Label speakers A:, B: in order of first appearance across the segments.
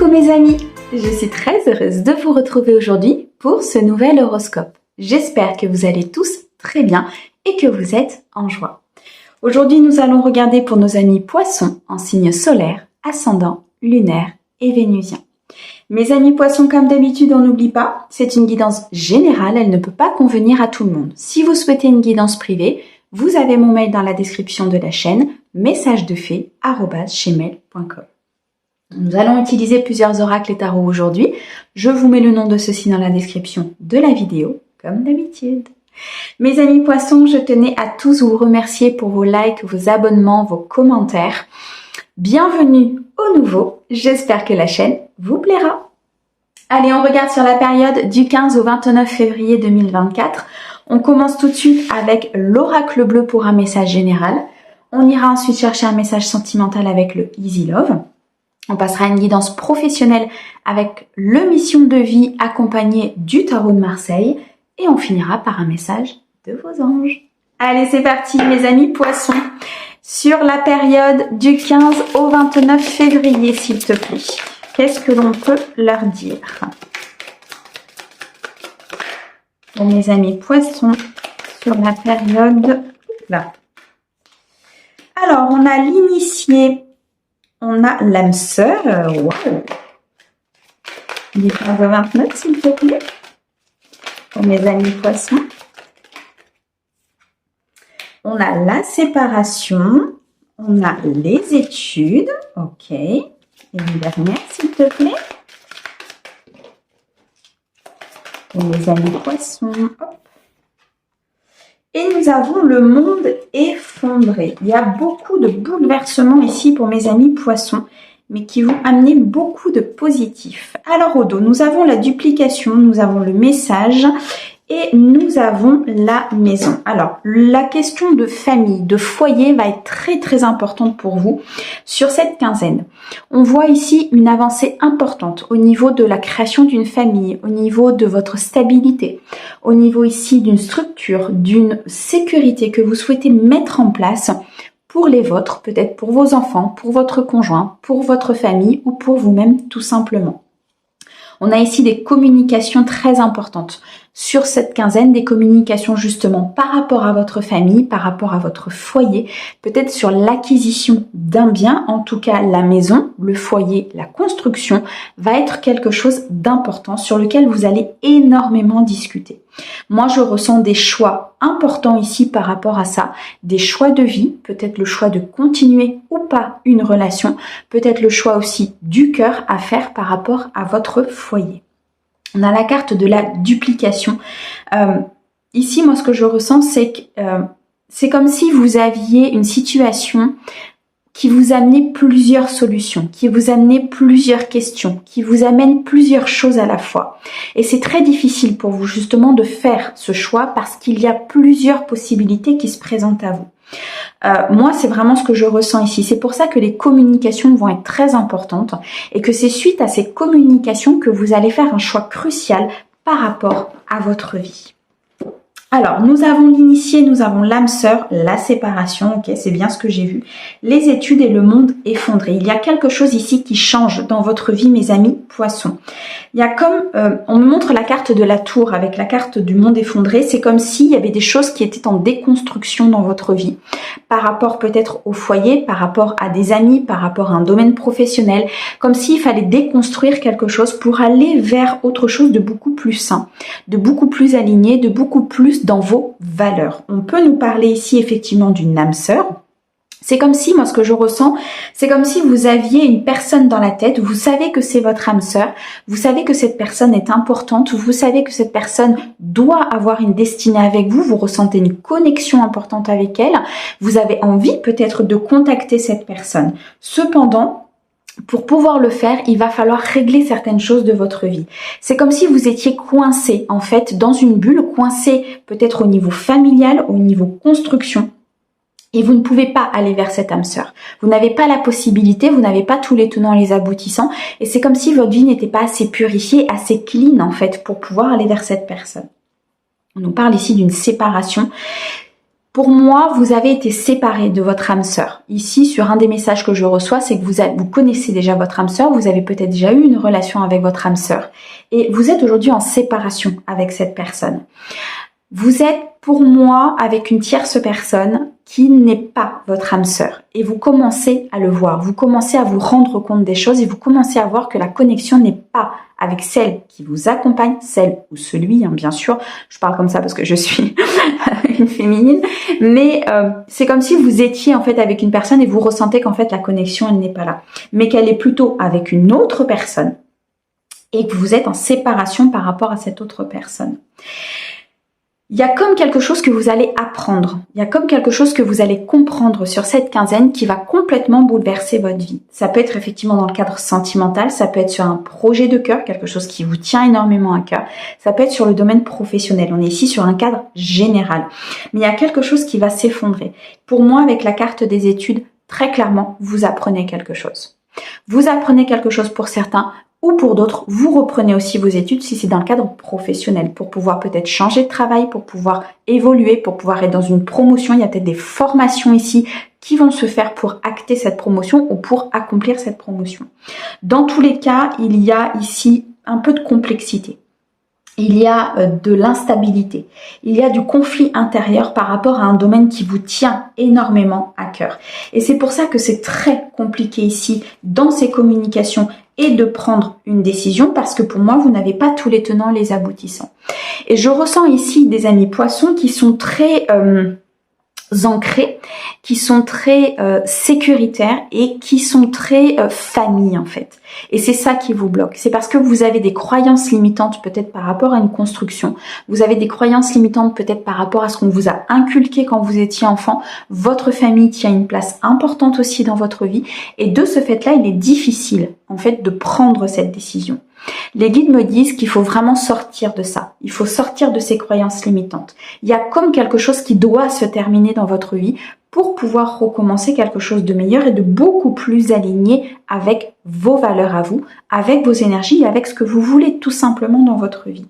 A: Coucou mes amis, je suis très heureuse de vous retrouver aujourd'hui pour ce nouvel horoscope. J'espère que vous allez tous très bien et que vous êtes en joie. Aujourd'hui, nous allons regarder pour nos amis poissons en signe solaire, ascendant, lunaire et vénusien. Mes amis poissons, comme d'habitude, on n'oublie pas, c'est une guidance générale, elle ne peut pas convenir à tout le monde. Si vous souhaitez une guidance privée, vous avez mon mail dans la description de la chaîne, messagesdefée@gmail.com. Nous allons utiliser plusieurs oracles et tarots aujourd'hui. Je vous mets le nom de ceux-ci dans la description de la vidéo, comme d'habitude. Mes amis poissons, je tenais à tous vous remercier pour vos likes, vos abonnements, vos commentaires. Bienvenue aux nouveaux, j'espère que la chaîne vous plaira. Allez, on regarde sur la période du 15 au 29 février 2024. On commence tout de suite avec l'oracle bleu pour un message général. On ira ensuite chercher un message sentimental avec le Easy Love. On passera à une guidance professionnelle avec le mission de vie accompagné du tarot de Marseille. Et on finira par un message de vos anges. Allez, c'est parti mes amis poissons. Sur la période du 15 au 29 février, s'il te plaît. Qu'est-ce que l'on peut leur dire? Pour mes amis poissons, sur la période là. Alors, on a l'initié. On a l'âme sœur, waouh! Du 15 au 29, s'il te plaît. Pour mes amis poissons. On a la séparation. On a les études. Ok. Et une dernière, s'il te plaît. Pour mes amis poissons. Hop. Et nous avons le monde effondré. Il y a beaucoup de bouleversements ici pour mes amis poissons, mais qui vont amener beaucoup de positifs. Alors au dos, nous avons la duplication, nous avons le message et nous avons la maison. Alors, la question de famille, de foyer va être très très importante pour vous sur cette quinzaine. On voit ici une avancée importante au niveau de la création d'une famille, au niveau de votre stabilité, au niveau ici d'une structure, d'une sécurité que vous souhaitez mettre en place pour les vôtres, peut-être pour vos enfants, pour votre conjoint, pour votre famille ou pour vous-même tout simplement. On a ici des communications très importantes sur cette quinzaine, des communications justement par rapport à votre famille, par rapport à votre foyer, peut-être sur l'acquisition d'un bien, en tout cas la maison, le foyer, la construction, va être quelque chose d'important sur lequel vous allez énormément discuter. Moi, je ressens des choix importants ici par rapport à ça, des choix de vie, peut-être le choix de continuer ou pas une relation, peut-être le choix aussi du cœur à faire par rapport à votre foyer. On a la carte de la duplication. Ici, moi, ce que je ressens, c'est que c'est comme si vous aviez une situation qui vous amenait plusieurs solutions, qui vous amenait plusieurs questions, qui vous amène plusieurs choses à la fois. Et c'est très difficile pour vous justement de faire ce choix parce qu'il y a plusieurs possibilités qui se présentent à vous. Moi, c'est vraiment ce que je ressens ici. C'est pour ça que les communications vont être très importantes et que c'est suite à ces communications que vous allez faire un choix crucial par rapport à votre vie. Alors, nous avons l'initié, nous avons l'âme sœur, la séparation, ok, c'est bien ce que j'ai vu, les études et le monde effondré. Il y a quelque chose ici qui change dans votre vie, mes amis poissons. Il y a comme, on me montre la carte de la tour avec la carte du monde effondré, c'est comme s'il y avait des choses qui étaient en déconstruction dans votre vie, par rapport peut-être au foyer, par rapport à des amis, par rapport à un domaine professionnel, comme s'il fallait déconstruire quelque chose pour aller vers autre chose de beaucoup plus sain, de beaucoup plus aligné, de beaucoup plus dans vos valeurs. On peut nous parler ici effectivement d'une âme sœur. C'est comme si, moi ce que je ressens, c'est comme si vous aviez une personne dans la tête, vous savez que c'est votre âme sœur, vous savez que cette personne est importante, vous savez que cette personne doit avoir une destinée avec vous, vous ressentez une connexion importante avec elle, vous avez envie peut-être de contacter cette personne. Cependant, pour pouvoir le faire, il va falloir régler certaines choses de votre vie. C'est comme si vous étiez coincé, en fait, dans une bulle, coincé peut-être au niveau familial, au niveau construction. Et vous ne pouvez pas aller vers cette âme sœur. Vous n'avez pas la possibilité, vous n'avez pas tous les tenants et les aboutissants. Et c'est comme si votre vie n'était pas assez purifiée, assez clean, en fait, pour pouvoir aller vers cette personne. On nous parle ici d'une séparation. Pour moi, vous avez été séparés de votre âme sœur. Ici, sur un des messages que je reçois, c'est que vous connaissez déjà votre âme sœur, vous avez peut-être déjà eu une relation avec votre âme sœur. Et vous êtes aujourd'hui en séparation avec cette personne. Vous êtes, pour moi, avec une tierce personne qui n'est pas votre âme sœur. Et vous commencez à le voir, vous commencez à vous rendre compte des choses et vous commencez à voir que la connexion n'est pas avec celle qui vous accompagne, celle ou celui, hein, bien sûr. Je parle comme ça parce que je suis une féminine. Mais c'est comme si vous étiez en fait avec une personne et vous ressentez qu'en fait la connexion, elle n'est pas là. Mais qu'elle est plutôt avec une autre personne et que vous êtes en séparation par rapport à cette autre personne. Il y a comme quelque chose que vous allez apprendre, il y a comme quelque chose que vous allez comprendre sur cette quinzaine qui va complètement bouleverser votre vie. Ça peut être effectivement dans le cadre sentimental, ça peut être sur un projet de cœur, quelque chose qui vous tient énormément à cœur, ça peut être sur le domaine professionnel. On est ici sur un cadre général. Mais il y a quelque chose qui va s'effondrer. Pour moi, avec la carte des études, très clairement, vous apprenez quelque chose. Vous apprenez quelque chose pour certains, ou pour d'autres, vous reprenez aussi vos études si c'est dans le cadre professionnel pour pouvoir peut-être changer de travail, pour pouvoir évoluer, pour pouvoir être dans une promotion. Il y a peut-être des formations ici qui vont se faire pour acter cette promotion ou pour accomplir cette promotion. Dans tous les cas, il y a ici un peu de complexité. Il y a de l'instabilité, il y a du conflit intérieur par rapport à un domaine qui vous tient énormément à cœur. Et c'est pour ça que c'est très compliqué ici dans ces communications et de prendre une décision parce que pour moi, vous n'avez pas tous les tenants et les aboutissants. Et je ressens ici des amis poissons qui sont très ancrés, qui sont très sécuritaires et qui sont très famille en fait. Et c'est ça qui vous bloque. C'est parce que vous avez des croyances limitantes peut-être par rapport à une construction. Vous avez des croyances limitantes peut-être par rapport à ce qu'on vous a inculqué quand vous étiez enfant. Votre famille tient une place importante aussi dans votre vie. Et de ce fait-là, il est difficile en fait de prendre cette décision. Les guides me disent qu'il faut vraiment sortir de ça. Il faut sortir de ces croyances limitantes. Il y a comme quelque chose qui doit se terminer dans votre vie pour pouvoir recommencer quelque chose de meilleur et de beaucoup plus aligné avec vos valeurs à vous, avec vos énergies et avec ce que vous voulez tout simplement dans votre vie.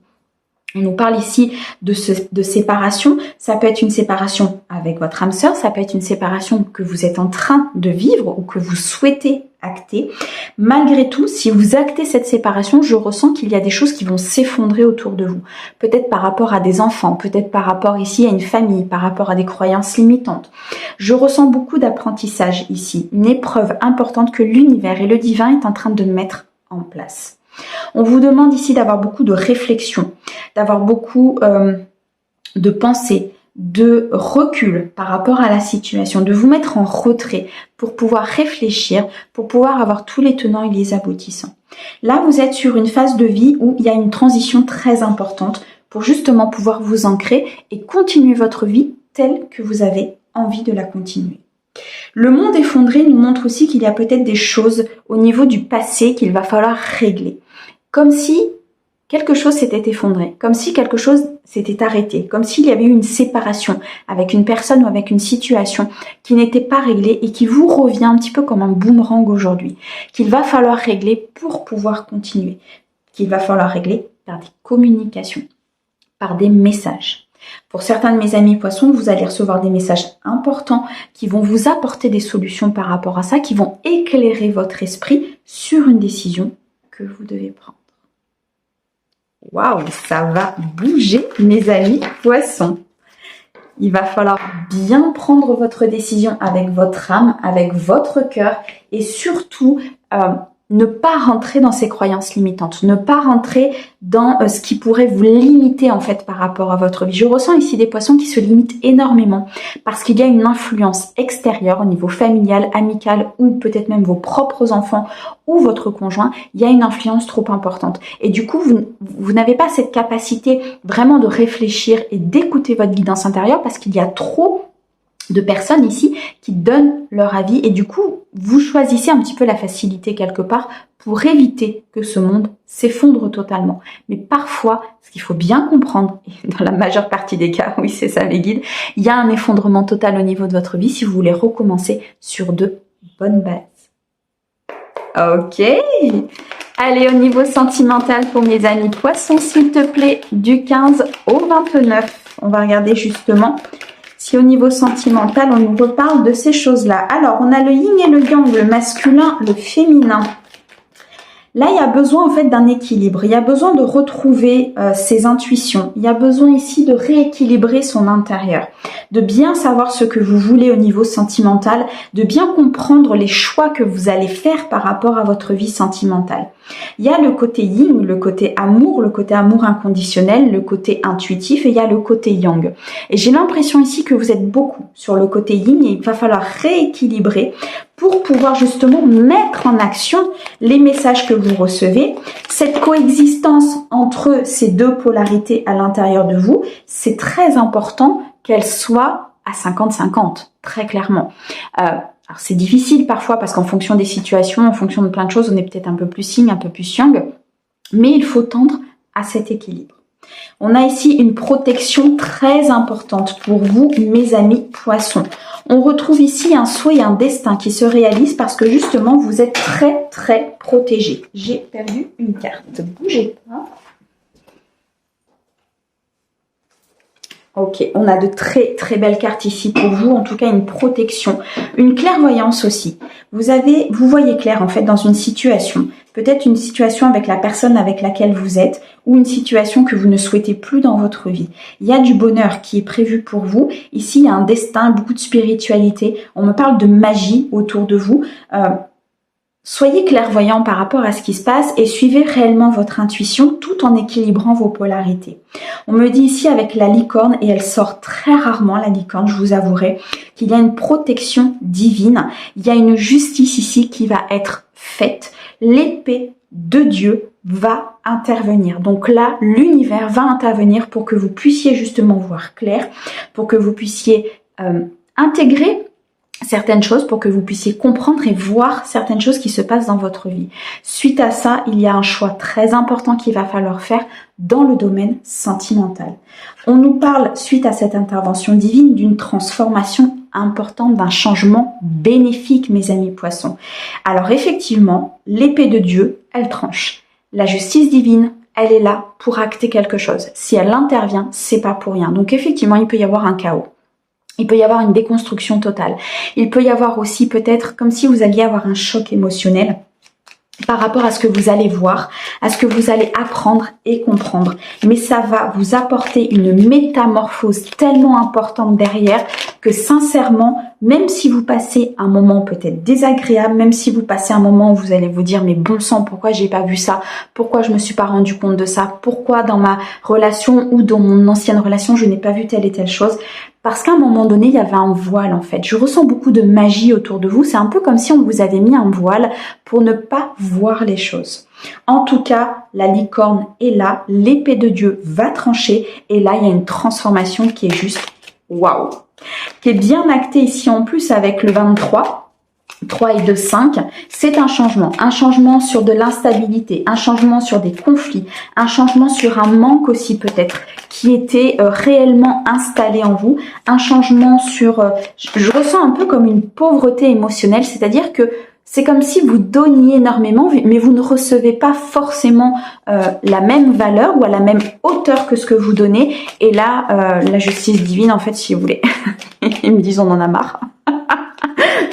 A: On nous parle ici de séparation. Ça peut être une séparation avec votre âme sœur, ça peut être une séparation que vous êtes en train de vivre ou que vous souhaitez acter. Malgré tout, si vous actez cette séparation, je ressens qu'il y a des choses qui vont s'effondrer autour de vous. Peut-être par rapport à des enfants, peut-être par rapport ici à une famille, par rapport à des croyances limitantes. Je ressens beaucoup d'apprentissage ici, une épreuve importante que l'univers et le divin est en train de mettre en place. On vous demande ici d'avoir beaucoup de réflexion, d'avoir beaucoup de pensée, de recul par rapport à la situation, de vous mettre en retrait pour pouvoir réfléchir, pour pouvoir avoir tous les tenants et les aboutissants. Là, vous êtes sur une phase de vie où il y a une transition très importante pour justement pouvoir vous ancrer et continuer votre vie telle que vous avez envie de la continuer. Le monde effondré nous montre aussi qu'il y a peut-être des choses au niveau du passé qu'il va falloir régler. Comme si quelque chose s'était effondré, comme si quelque chose s'était arrêté, comme s'il y avait eu une séparation avec une personne ou avec une situation qui n'était pas réglée et qui vous revient un petit peu comme un boomerang aujourd'hui, qu'il va falloir régler pour pouvoir continuer, qu'il va falloir régler par des communications, par des messages. Pour certains de mes amis poissons, vous allez recevoir des messages importants qui vont vous apporter des solutions par rapport à ça, qui vont éclairer votre esprit sur une décision que vous devez prendre. Waouh, ça va bouger mes amis poissons. Il va falloir bien prendre votre décision avec votre âme, avec votre cœur et surtout ne pas rentrer dans ces croyances limitantes, ne pas rentrer dans ce qui pourrait vous limiter en fait par rapport à votre vie. Je ressens ici des poissons qui se limitent énormément parce qu'il y a une influence extérieure au niveau familial, amical ou peut-être même vos propres enfants ou votre conjoint. Il y a une influence trop importante et du coup vous n'avez pas cette capacité vraiment de réfléchir et d'écouter votre guidance intérieure parce qu'il y a trop de personnes ici qui donnent leur avis et du coup vous choisissez un petit peu la facilité quelque part pour éviter que ce monde s'effondre totalement. Mais parfois, ce qu'il faut bien comprendre, et dans la majeure partie des cas, oui c'est ça mes guides, il y a un effondrement total au niveau de votre vie si vous voulez recommencer sur de bonnes bases. Ok, allez au niveau sentimental pour mes amis poissons s'il te plaît, du 15 au 29. On va regarder justement si au niveau sentimental, on nous reparle de ces choses-là. Alors, on a le yin et le yang, le masculin, le féminin. Là, il y a besoin en fait d'un équilibre. Il y a besoin de retrouver ses intuitions. Il y a besoin ici de rééquilibrer son intérieur, de bien savoir ce que vous voulez au niveau sentimental, de bien comprendre les choix que vous allez faire par rapport à votre vie sentimentale. Il y a le côté yin, le côté amour inconditionnel, le côté intuitif, et il y a le côté yang. Et j'ai l'impression ici que vous êtes beaucoup sur le côté yin et il va falloir rééquilibrer pour pouvoir justement mettre en action les messages que vous recevez. Cette coexistence entre ces deux polarités à l'intérieur de vous, c'est très important qu'elle soit à 50-50, très clairement. Alors c'est difficile parfois parce qu'en fonction des situations, en fonction de plein de choses, on est peut-être un peu plus yin, un peu plus yang, mais il faut tendre à cet équilibre. On a ici une protection très importante pour vous, mes amis poissons. On retrouve ici un souhait et un destin qui se réalise parce que justement, vous êtes très, très protégés. J'ai perdu une carte. Bougez pas. Ok, on a de très, très belles cartes ici pour vous. En tout cas, une protection, une clairvoyance aussi. Vous voyez clair en fait dans une situation. Peut-être une situation avec la personne avec laquelle vous êtes ou une situation que vous ne souhaitez plus dans votre vie. Il y a du bonheur qui est prévu pour vous. Ici, il y a un destin, beaucoup de spiritualité. On me parle de magie autour de vous. Soyez clairvoyant par rapport à ce qui se passe et suivez réellement votre intuition tout en équilibrant vos polarités. On me dit ici avec la licorne, et elle sort très rarement la licorne, je vous avouerai, qu'il y a une protection divine. Il y a une justice ici qui va être faite. L'épée de Dieu va intervenir. Donc là, l'univers va intervenir pour que vous puissiez justement voir clair, pour que vous puissiez intégrer certaines choses, pour que vous puissiez comprendre et voir certaines choses qui se passent dans votre vie. Suite à ça, il y a un choix très important qu'il va falloir faire dans le domaine sentimental. On nous parle, suite à cette intervention divine, d'une transformation importante, d'un changement bénéfique, mes amis poissons. Alors effectivement, l'épée de Dieu, elle tranche. La justice divine, elle est là pour acter quelque chose. Si elle intervient, c'est pas pour rien. Donc effectivement, il peut y avoir un chaos. Il peut y avoir une déconstruction totale. Il peut y avoir aussi peut-être comme si vous alliez avoir un choc émotionnel par rapport à ce que vous allez voir, à ce que vous allez apprendre et comprendre. Mais ça va vous apporter une métamorphose tellement importante derrière que sincèrement, même si vous passez un moment peut-être désagréable, même si vous passez un moment où vous allez vous dire mais bon sang, pourquoi j'ai pas vu ça? Pourquoi je me suis pas rendu compte de ça? Pourquoi dans ma relation ou dans mon ancienne relation, je n'ai pas vu telle et telle chose? Parce qu'à un moment donné, il y avait un voile en fait. Je ressens beaucoup de magie autour de vous. C'est un peu comme si on vous avait mis un voile pour ne pas voir les choses. En tout cas, la licorne est là. L'épée de Dieu va trancher. Et là, il y a une transformation qui est juste waouh. Qui est bien actée ici en plus avec le 23. 3 et 2, 5, c'est un changement sur de l'instabilité, un changement sur des conflits, un changement sur un manque aussi peut-être qui était réellement installé en vous, un changement sur, je ressens un peu comme une pauvreté émotionnelle, c'est-à-dire que c'est comme si vous donniez énormément, mais vous ne recevez pas forcément la même valeur ou à la même hauteur que ce que vous donnez. Et là, la justice divine, en fait, si vous voulez, ils me disent on en a marre.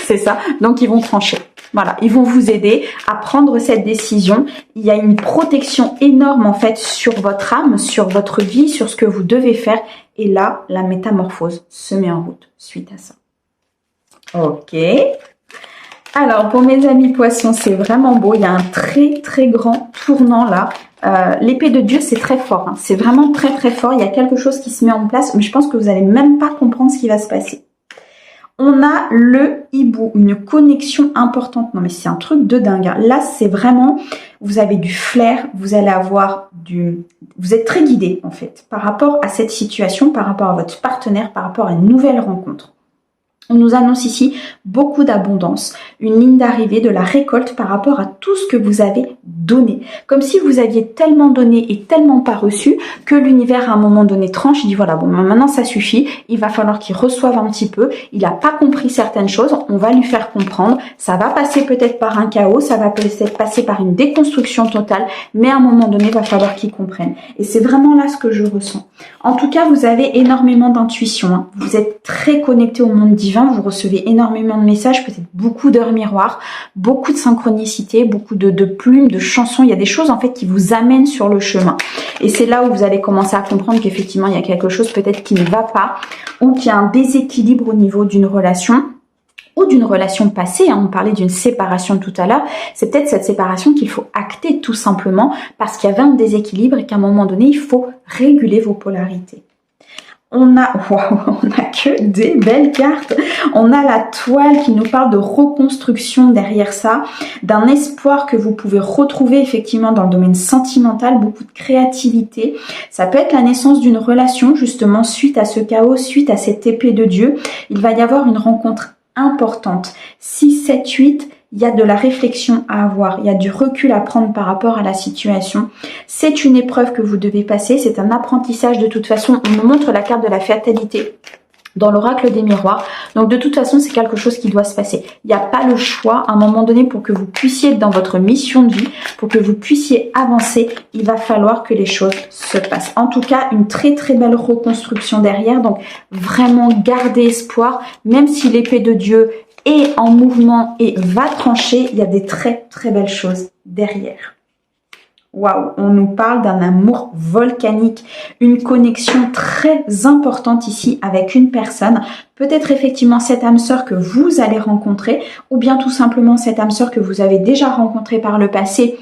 A: C'est ça, donc ils vont trancher. Voilà, ils vont vous aider à prendre cette décision. Il y a une protection énorme en fait sur votre âme, sur votre vie, sur ce que vous devez faire. Et là, la métamorphose se met en route suite à ça. Ok. Alors, pour mes amis poissons, c'est vraiment beau. Il y a un très, très grand tournant là. L'épée de Dieu, c'est très fort. Hein. C'est vraiment très, très fort. Il y a quelque chose qui se met en place, mais je pense que vous n'allez même pas comprendre ce qui va se passer. On a le hibou, une connexion importante. Non mais c'est un truc de dingue. Hein. Là, c'est vraiment, vous avez du flair, vous allez avoir vous êtes très guidé en fait par rapport à cette situation, par rapport à votre partenaire, par rapport à une nouvelle rencontre. On nous annonce ici beaucoup d'abondance, une ligne d'arrivée, de la récolte par rapport à tout ce que vous avez donné. Comme si vous aviez tellement donné et tellement pas reçu que l'univers à un moment donné tranche, il dit voilà, bon maintenant ça suffit, il va falloir qu'il reçoive un petit peu, il n'a pas compris certaines choses, on va lui faire comprendre, ça va passer peut-être par un chaos, ça va peut-être passer par une déconstruction totale, mais à un moment donné, il va falloir qu'il comprenne. Et c'est vraiment là ce que je ressens. En tout cas, vous avez énormément d'intuition, hein. Vous êtes très connecté au monde divin, vous recevez énormément de messages, peut-être beaucoup d'heures miroirs, beaucoup de synchronicité, beaucoup de plumes, de chansons. Il y a des choses en fait qui vous amènent sur le chemin. Et c'est là où vous allez commencer à comprendre qu'effectivement, il y a quelque chose peut-être qui ne va pas ou qu'il y a un déséquilibre au niveau d'une relation ou d'une relation passée, hein, on parlait d'une séparation tout à l'heure, c'est peut-être cette séparation qu'il faut acter tout simplement parce qu'il y avait un déséquilibre et qu'à un moment donné, il faut réguler vos polarités. On a que des belles cartes. On a la toile qui nous parle de reconstruction derrière ça, d'un espoir que vous pouvez retrouver effectivement dans le domaine sentimental, beaucoup de créativité. Ça peut être la naissance d'une relation justement suite à ce chaos, suite à cette épée de Dieu. Il va y avoir une rencontre importante. 6, 7, 8, il y a de la réflexion à avoir, il y a du recul à prendre par rapport à la situation. C'est une épreuve que vous devez passer, c'est un apprentissage de toute façon. On nous montre la carte de la fatalité dans l'oracle des miroirs. Donc de toute façon, c'est quelque chose qui doit se passer. Il n'y a pas le choix à un moment donné pour que vous puissiez être dans votre mission de vie, pour que vous puissiez avancer, il va falloir que les choses se passent. En tout cas, une très très belle reconstruction derrière. Donc vraiment gardez espoir, même si l'épée de Dieu est en mouvement et va trancher, il y a des très très belles choses derrière. Waouh, on nous parle d'un amour volcanique, une connexion très importante ici avec une personne. Peut-être effectivement cette âme sœur que vous allez rencontrer ou bien tout simplement cette âme sœur que vous avez déjà rencontrée par le passé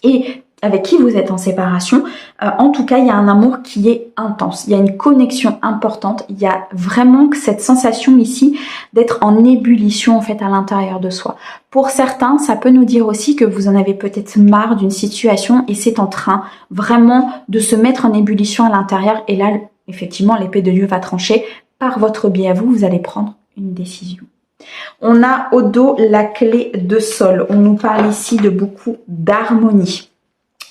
A: et avec qui vous êtes en séparation. En tout cas, il y a un amour qui est intense. Il y a une connexion importante. Il y a vraiment cette sensation ici d'être en ébullition en fait à l'intérieur de soi. Pour certains, ça peut nous dire aussi que vous en avez peut-être marre d'une situation et c'est en train vraiment de se mettre en ébullition à l'intérieur. Et là, effectivement, l'épée de Dieu va trancher. Par votre biais à vous, vous allez prendre une décision. On a au dos la clé de sol. On nous parle ici de beaucoup d'harmonie,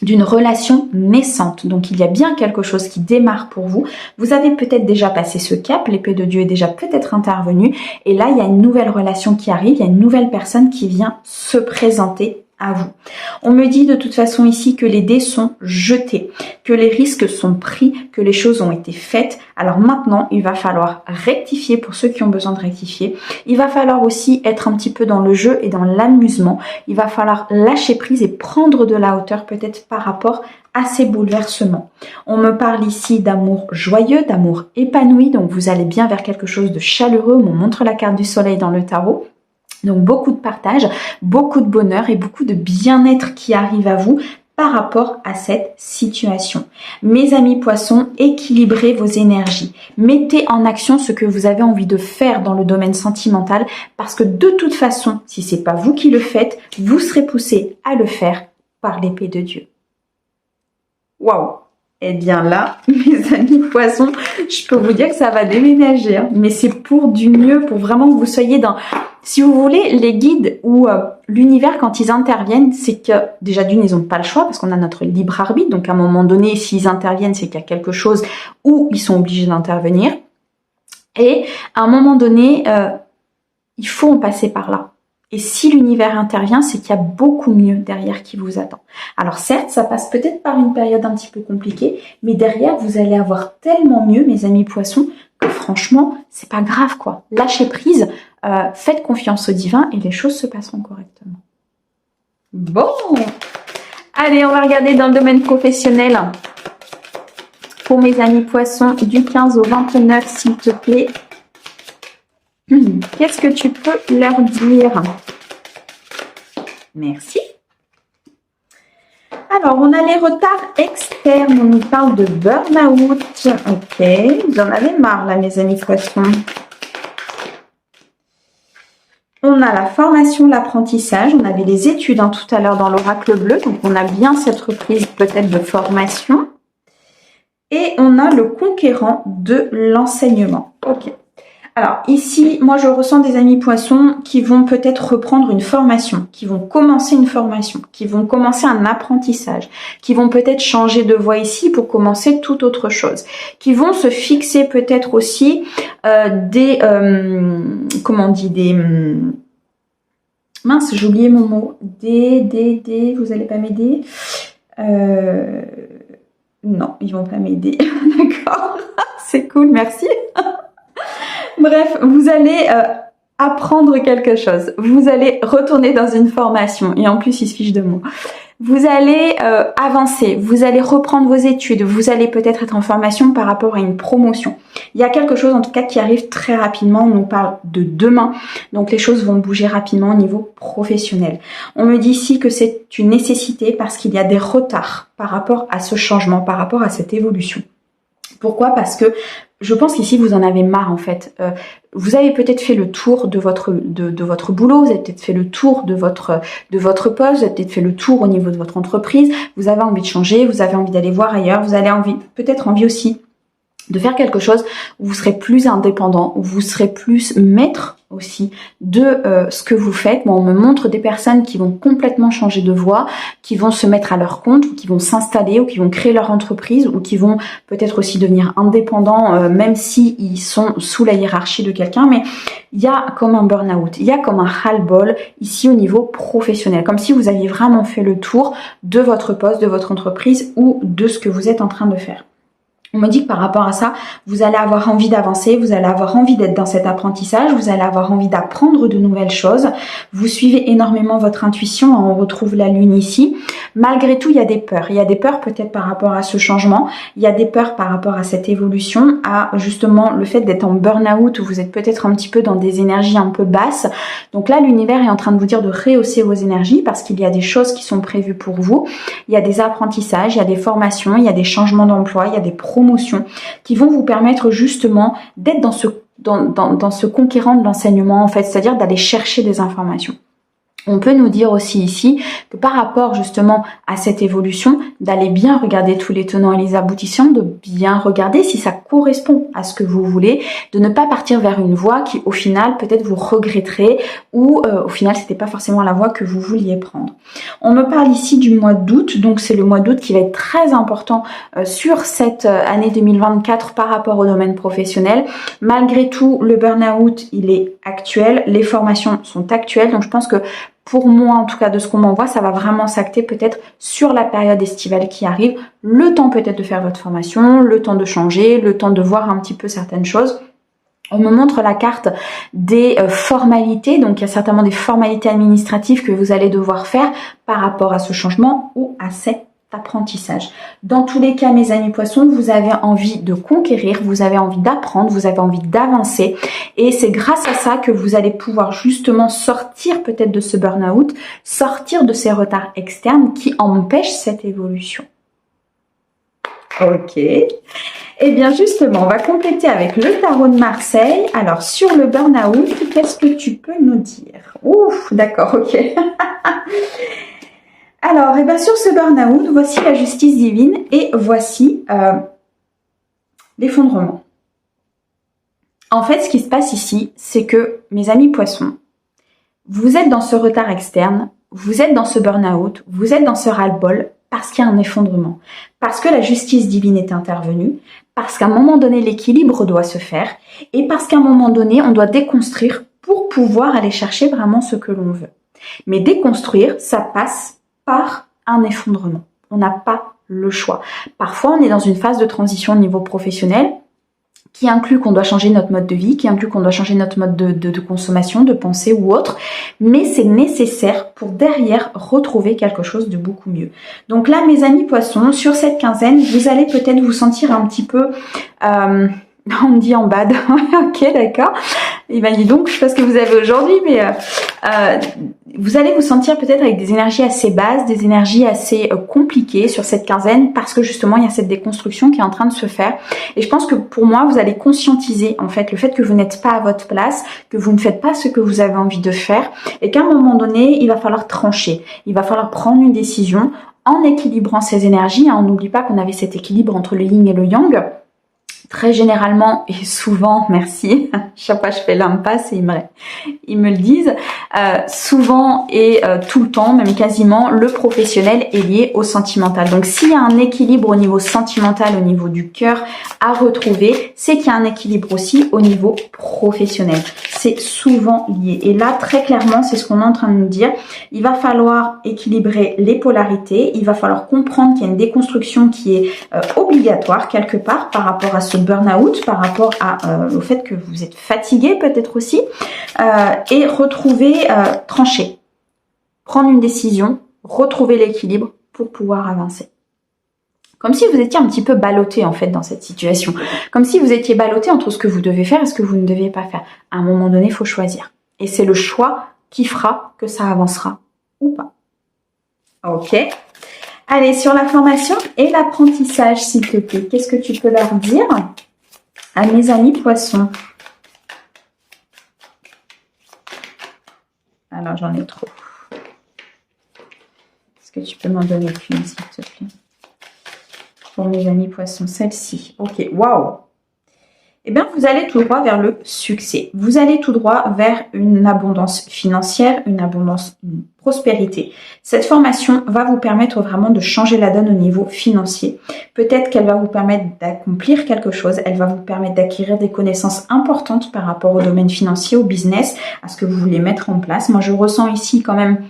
A: d'une relation naissante. Donc il y a bien quelque chose qui démarre pour vous. Vous avez peut-être déjà passé ce cap, l'épée de Dieu est déjà peut-être intervenue. Et là, il y a une nouvelle relation qui arrive, il y a une nouvelle personne qui vient se présenter à vous. On me dit de toute façon ici que les dés sont jetés, que les risques sont pris, que les choses ont été faites. Alors maintenant, il va falloir rectifier pour ceux qui ont besoin de rectifier. Il va falloir aussi être un petit peu dans le jeu et dans l'amusement. Il va falloir lâcher prise et prendre de la hauteur peut-être par rapport à ces bouleversements. On me parle ici d'amour joyeux, d'amour épanoui, donc vous allez bien vers quelque chose de chaleureux. On montre la carte du soleil dans le tarot. Donc beaucoup de partage, beaucoup de bonheur et beaucoup de bien-être qui arrive à vous par rapport à cette situation. Mes amis poissons, équilibrez vos énergies. Mettez en action ce que vous avez envie de faire dans le domaine sentimental parce que de toute façon, si c'est pas vous qui le faites, vous serez poussé à le faire par l'épée de Dieu. Waouh! Eh bien là, mes amis poissons, je peux vous dire que ça va déménager, hein. Mais c'est pour du mieux, pour vraiment que vous soyez dans... Si vous voulez, les guides ou l'univers, quand ils interviennent, c'est que déjà d'une, ils n'ont pas le choix parce qu'on a notre libre arbitre. Donc à un moment donné, s'ils interviennent, c'est qu'il y a quelque chose où ils sont obligés d'intervenir. Et à un moment donné, il faut en passer par là. Et si l'univers intervient, c'est qu'il y a beaucoup mieux derrière qui vous attend. Alors certes, ça passe peut-être par une période un petit peu compliquée, mais derrière, vous allez avoir tellement mieux, mes amis poissons, que franchement, c'est pas grave quoi. Lâchez prise, faites confiance au divin et les choses se passeront correctement. Bon, allez, on va regarder dans le domaine professionnel. Pour mes amis poissons, du 15 au 29, s'il te plaît. Qu'est-ce que tu peux leur dire? Merci. Alors, on a les retards externes. On nous parle de burn-out. Ok, vous en avez marre là, mes amis poissons. On a la formation, l'apprentissage. On avait les études hein, tout à l'heure dans l'oracle bleu. Donc, on a bien cette reprise peut-être de formation. Et on a le conquérant de l'enseignement. Ok. Alors ici, moi je ressens des amis poissons qui vont peut-être reprendre une formation, qui vont commencer une formation, qui vont commencer un apprentissage, qui vont peut-être changer de voie ici pour commencer toute autre chose, qui vont se fixer peut-être aussi comment on dit, mince, j'ai oublié mon mot, vous allez pas m'aider? Non, ils vont pas m'aider, d'accord, c'est cool, merci. Bref, vous allez apprendre quelque chose. Vous allez retourner dans une formation. Et en plus, il se fiche de mots. Vous allez avancer. Vous allez reprendre vos études. Vous allez peut-être être en formation par rapport à une promotion. Il y a quelque chose, en tout cas, qui arrive très rapidement. On nous parle de demain. Donc, les choses vont bouger rapidement au niveau professionnel. On me dit ici que c'est une nécessité parce qu'il y a des retards par rapport à ce changement, par rapport à cette évolution. Pourquoi? Parce que je pense qu'ici, vous en avez marre, en fait. Vous avez peut-être fait le tour de votre boulot, vous avez peut-être fait le tour de votre poste, vous avez peut-être fait le tour au niveau de votre entreprise, vous avez envie de changer, vous avez envie d'aller voir ailleurs, vous avez peut-être envie aussi de faire quelque chose où vous serez plus indépendant, où vous serez plus maître aussi de ce que vous faites. Bon, on me montre des personnes qui vont complètement changer de voie, qui vont se mettre à leur compte, ou qui vont s'installer, ou qui vont créer leur entreprise, ou qui vont peut-être aussi devenir indépendants, même si ils sont sous la hiérarchie de quelqu'un. Mais il y a comme un burn-out, il y a comme un ras-le-bol ici au niveau professionnel, comme si vous aviez vraiment fait le tour de votre poste, de votre entreprise ou de ce que vous êtes en train de faire. On me dit que par rapport à ça, vous allez avoir envie d'avancer, vous allez avoir envie d'être dans cet apprentissage, vous allez avoir envie d'apprendre de nouvelles choses. Vous suivez énormément votre intuition, on retrouve la lune ici. Malgré tout, il y a des peurs. Il y a des peurs peut-être par rapport à ce changement, il y a des peurs par rapport à cette évolution, à justement le fait d'être en burn-out où vous êtes peut-être un petit peu dans des énergies un peu basses. Donc là, l'univers est en train de vous dire de rehausser vos énergies parce qu'il y a des choses qui sont prévues pour vous. Il y a des apprentissages, il y a des formations, il y a des changements d'emploi, il y a des promotions qui vont vous permettre justement d'être dans ce conquérant de l'enseignement en fait, c'est-à-dire d'aller chercher des informations. On peut nous dire aussi ici que par rapport justement à cette évolution, d'aller bien regarder tous les tenants et les aboutissants, de bien regarder si ça correspond à ce que vous voulez, de ne pas partir vers une voie qui au final peut-être vous regretterez ou au final c'était pas forcément la voie que vous vouliez prendre. On me parle ici du mois d'août, donc c'est le mois d'août qui va être très important sur cette année 2024 par rapport au domaine professionnel. Malgré tout, le burn-out il est actuel, les formations sont actuelles, donc je pense que pour moi, en tout cas, de ce qu'on m'envoie, ça va vraiment s'acter peut-être sur la période estivale qui arrive. Le temps peut-être de faire votre formation, le temps de changer, le temps de voir un petit peu certaines choses. On me montre la carte des formalités, donc il y a certainement des formalités administratives que vous allez devoir faire par rapport à ce changement ou à cet apprentissage. Dans tous les cas, mes amis poissons, vous avez envie de conquérir, vous avez envie d'apprendre, vous avez envie d'avancer et c'est grâce à ça que vous allez pouvoir justement sortir peut-être de ce burn-out, sortir de ces retards externes qui empêchent cette évolution. Ok. Et bien justement, on va compléter avec le tarot de Marseille. Alors sur le burn-out, qu'est-ce que tu peux nous dire? Ouf, d'accord, ok. Alors, et bien sur ce burn-out, voici la justice divine et voici l'effondrement. En fait, ce qui se passe ici, c'est que, mes amis poissons, vous êtes dans ce retard externe, vous êtes dans ce burn-out, vous êtes dans ce ras-le-bol parce qu'il y a un effondrement, parce que la justice divine est intervenue, parce qu'à un moment donné, l'équilibre doit se faire et parce qu'à un moment donné, on doit déconstruire pour pouvoir aller chercher vraiment ce que l'on veut. Mais déconstruire, ça passe par un effondrement. On n'a pas le choix. Parfois, on est dans une phase de transition au niveau professionnel qui inclut qu'on doit changer notre mode de vie, qui inclut qu'on doit changer notre mode de consommation, de pensée ou autre, mais c'est nécessaire pour derrière retrouver quelque chose de beaucoup mieux. Donc là, mes amis poissons, sur cette quinzaine, vous allez peut-être vous sentir un petit peu... on me dit en bad, ok d'accord. Et ben dis donc, je sais pas ce que vous avez aujourd'hui, mais vous allez vous sentir peut-être avec des énergies assez basses, des énergies assez compliquées sur cette quinzaine parce que justement il y a cette déconstruction qui est en train de se faire. Et je pense que pour moi, vous allez conscientiser en fait le fait que vous n'êtes pas à votre place, que vous ne faites pas ce que vous avez envie de faire et qu'à un moment donné, il va falloir trancher, il va falloir prendre une décision en équilibrant ces énergies. On n'oublie pas qu'on avait cet équilibre entre le yin et le yang. Très généralement et souvent, merci, chaque fois je fais l'impasse et ils me le disent, souvent et tout le temps, même quasiment, le professionnel est lié au sentimental. Donc s'il y a un équilibre au niveau sentimental, au niveau du cœur à retrouver, c'est qu'il y a un équilibre aussi au niveau professionnel. C'est souvent lié. Et là, très clairement, c'est ce qu'on est en train de nous dire. Il va falloir équilibrer les polarités, il va falloir comprendre qu'il y a une déconstruction qui est obligatoire quelque part par rapport à ce burn-out, par rapport au fait que vous êtes fatigué peut-être aussi, et retrouver, trancher, prendre une décision, retrouver l'équilibre pour pouvoir avancer. Comme si vous étiez un petit peu ballotté en fait dans cette situation, comme si vous étiez ballotté entre ce que vous devez faire et ce que vous ne devez pas faire. À un moment donné, il faut choisir. Et c'est le choix qui fera que ça avancera ou pas. Ok. Allez, sur la formation et l'apprentissage, s'il te plaît, qu'est-ce que tu peux leur dire à mes amis poissons? Alors, j'en ai trop. Est-ce que tu peux m'en donner qu'une, s'il te plaît? Pour mes amis poissons, celle-ci. Ok, waouh! Eh bien, vous allez tout droit vers le succès. Vous allez tout droit vers une abondance financière, une abondance, une prospérité. Cette formation va vous permettre vraiment de changer la donne au niveau financier. Peut-être qu'elle va vous permettre d'accomplir quelque chose. Elle va vous permettre d'acquérir des connaissances importantes par rapport au domaine financier, au business, à ce que vous voulez mettre en place. Moi, je ressens ici quand même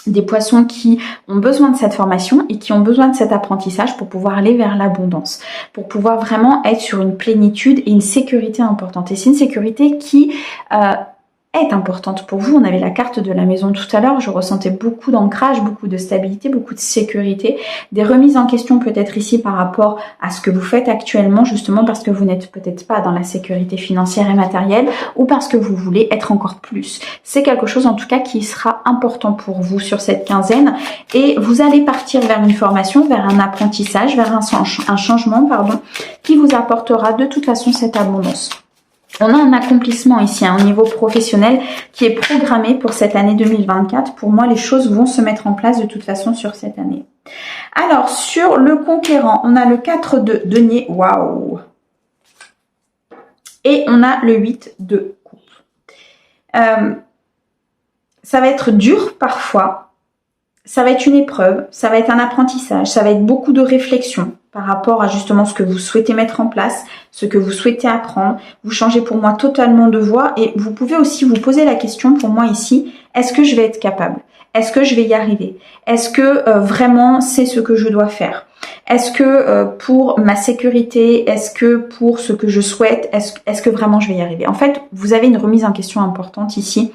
A: des poissons qui ont besoin de cette formation et qui ont besoin de cet apprentissage pour pouvoir aller vers l'abondance, pour pouvoir vraiment être sur une plénitude et une sécurité importante. Et c'est une sécurité qui est importante pour vous. On avait la carte de la maison tout à l'heure, je ressentais beaucoup d'ancrage, beaucoup de stabilité, beaucoup de sécurité, des remises en question peut-être ici par rapport à ce que vous faites actuellement, justement parce que vous n'êtes peut-être pas dans la sécurité financière et matérielle ou parce que vous voulez être encore plus. C'est quelque chose en tout cas qui sera important pour vous sur cette quinzaine et vous allez partir vers une formation, vers un apprentissage, vers un changement, qui vous apportera de toute façon cette abondance. On a un accomplissement ici, au niveau professionnel qui est programmé pour cette année 2024. Pour moi, les choses vont se mettre en place de toute façon sur cette année. Alors, sur le conquérant, on a le 4 de denier. Waouh! Et on a le 8 de coupe. Ça va être dur parfois. Ça va être une épreuve. Ça va être un apprentissage. Ça va être beaucoup de réflexion par rapport à justement ce que vous souhaitez mettre en place, ce que vous souhaitez apprendre. Vous changez pour moi totalement de voie et vous pouvez aussi vous poser la question pour moi ici, est-ce que je vais être capable? Est-ce que je vais y arriver? Est-ce que vraiment c'est ce que je dois faire? Est-ce que pour ma sécurité, est-ce que pour ce que je souhaite, est-ce que vraiment je vais y arriver? En fait, vous avez une remise en question importante ici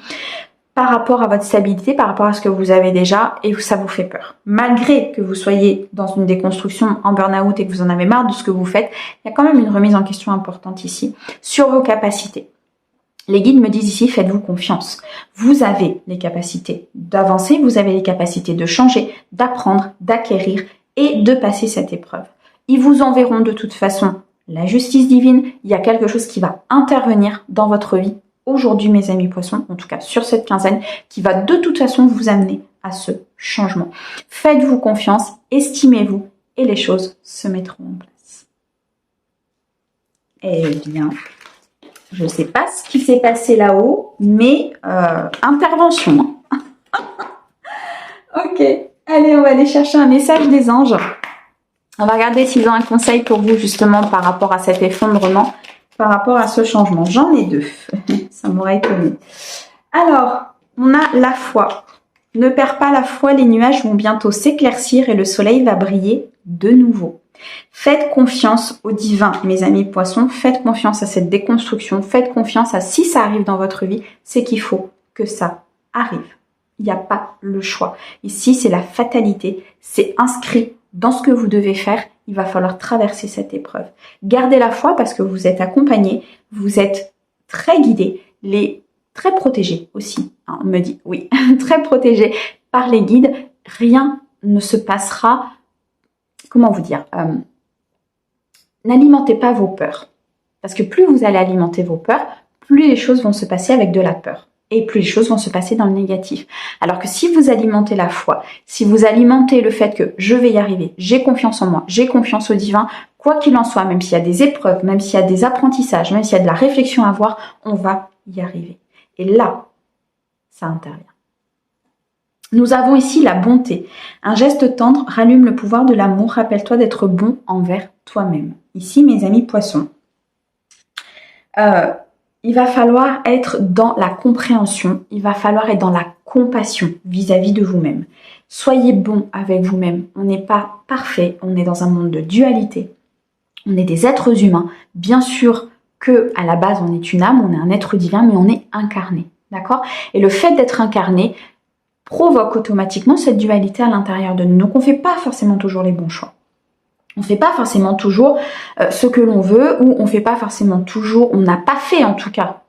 A: par rapport à votre stabilité, par rapport à ce que vous avez déjà, et ça vous fait peur. Malgré que vous soyez dans une déconstruction en burn-out et que vous en avez marre de ce que vous faites, il y a quand même une remise en question importante ici sur vos capacités. Les guides me disent ici, faites-vous confiance. Vous avez les capacités d'avancer, vous avez les capacités de changer, d'apprendre, d'acquérir et de passer cette épreuve. Ils vous enverront de toute façon la justice divine, il y a quelque chose qui va intervenir dans votre vie aujourd'hui, mes amis poissons, en tout cas sur cette quinzaine, qui va de toute façon vous amener à ce changement. Faites-vous confiance, estimez-vous et les choses se mettront en place. Eh bien, je ne sais pas ce qui s'est passé là-haut, mais intervention. Ok, allez, on va aller chercher un message des anges. On va regarder s'ils ont un conseil pour vous justement par rapport à cet effondrement, par rapport à ce changement. J'en ai deux. Ça m'aurait étonné. Alors, on a la foi. Ne perds pas la foi, les nuages vont bientôt s'éclaircir et le soleil va briller de nouveau. Faites confiance au divin, mes amis poissons. Faites confiance à cette déconstruction. Faites confiance à si ça arrive dans votre vie, c'est qu'il faut que ça arrive. Il n'y a pas le choix. Ici, c'est la fatalité. C'est inscrit dans ce que vous devez faire. Il va falloir traverser cette épreuve. Gardez la foi parce que vous êtes accompagnés, vous êtes très guidés, très protégés aussi. On me dit oui, très protégés par les guides. Rien ne se passera. Comment vous dire? N'alimentez pas vos peurs. Parce que plus vous allez alimenter vos peurs, plus les choses vont se passer avec de la peur. Et plus les choses vont se passer dans le négatif. Alors que si vous alimentez la foi, si vous alimentez le fait que je vais y arriver, j'ai confiance en moi, j'ai confiance au divin, Quoi qu'il en soit, même s'il y a des épreuves, même s'il y a des apprentissages, même s'il y a de la réflexion à avoir, on va y arriver. Et là, ça intervient. Nous avons ici la bonté. Un geste tendre rallume le pouvoir de l'amour. Rappelle-toi d'être bon envers toi-même. Ici, mes amis poissons, il va falloir être dans la compréhension. Il va falloir être dans la compassion vis-à-vis de vous-même. Soyez bon avec vous-même. On n'est pas parfait. On est dans un monde de dualité. On est des êtres humains. Bien sûr que à la base, on est une âme, on est un être divin, mais on est incarné. D'accord ? Et le fait d'être incarné provoque automatiquement cette dualité à l'intérieur de nous. Donc on ne fait pas forcément toujours les bons choix. On ne fait pas forcément toujours ce que l'on veut, ou on ne fait pas forcément toujours, on n'a pas fait en tout cas,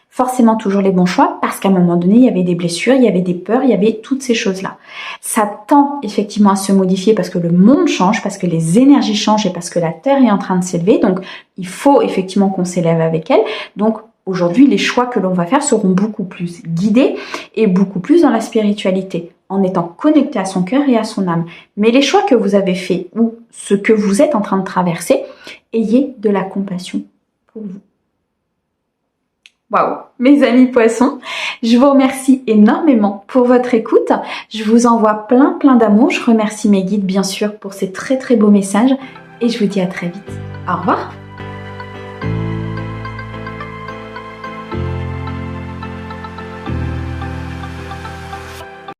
A: forcément toujours les bons choix, parce qu'à un moment donné, il y avait des blessures, il y avait des peurs, il y avait toutes ces choses-là. Ça tend effectivement à se modifier parce que le monde change, parce que les énergies changent et parce que la Terre est en train de s'élever. Donc il faut effectivement qu'on s'élève avec elle. Donc aujourd'hui, les choix que l'on va faire seront beaucoup plus guidés et beaucoup plus dans la spiritualité, en étant connecté à son cœur et à son âme. Mais les choix que vous avez faits ou ce que vous êtes en train de traverser, ayez de la compassion pour vous. Waouh, mes amis poissons, je vous remercie énormément pour votre écoute. Je vous envoie plein d'amour. Je remercie mes guides bien sûr pour ces très beaux messages et je vous dis à très vite. Au revoir.